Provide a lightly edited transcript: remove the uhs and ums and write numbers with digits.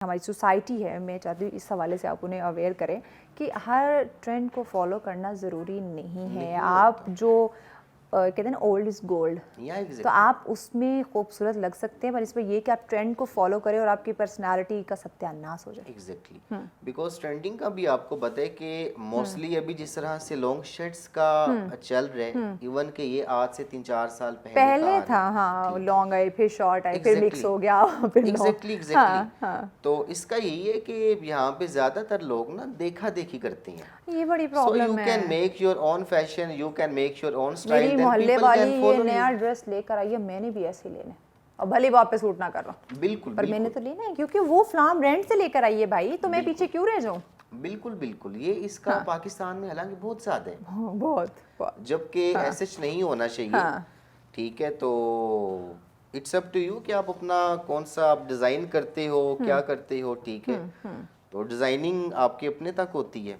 हमारी सोसाइटी है, मैं चाहती हूँ इस हवाले से आप उन्हें अवेयर करें कि हर ट्रेंड को फॉलो करना ज़रूरी नहीं है। आप जो कहते हैं ना ओल्ड इज़ गोल्ड, तो आप उसमें खूबसूरत लग सकते हैं, पर इसमें ये कि आप ट्रेंड को फॉलो करें और आपकी पर्सनालिटी का सत्यानाश हो जाए। एग्जैक्टली, बिकॉज ट्रेंडिंग का भी आपको पता है कि मोस्टली अभी जिस तरह से लॉन्ग शर्ट्स का चल रहा है, इवन के ये आज से 3-4 साल पहले का था। हाँ, लॉन्ग आए फिर शॉर्ट आए फिर मिक्स हो गया फिर एग्जैक्टली तो इसका यही है कि यहाँ पे ज्यादातर लोग ना देखा देखी करते हैं। ये बड़ी सो प्रॉब्लम यू है। Can make your own fashion, you can make your own मेरी स्टाइल, देन मोहल्ले पीपल वाली कैन ये फॉलो नया यू। ड्रेस लेकर आई है, मैंने भी ऐसे लेना है, और भले वापस सूट ना कर रहा हूँ, बिल्कुल पर मैंने बिल्कुल तो लेना है क्योंकि वो फ्लाम ब्रांड से लेकर आई है भाई, तो मैं पीछे क्यों रह जाऊँ। बिल्कुल बिल्कुल, ये इसका हाँ। पाकिस्तान में हालांकि बहुत ज्यादा है, हाँ, बहुत बहुत। जबकि हाँ ऐसे नहीं होना चाहिए। हाँ। ठीक है, तो इट्स अप टू यू कि आप अपना कौन सा आप डिज़ाइन करते हो, क्या करते हो। ठीक है, तो डिज़ाइनिंग आपके अपने तक होती है।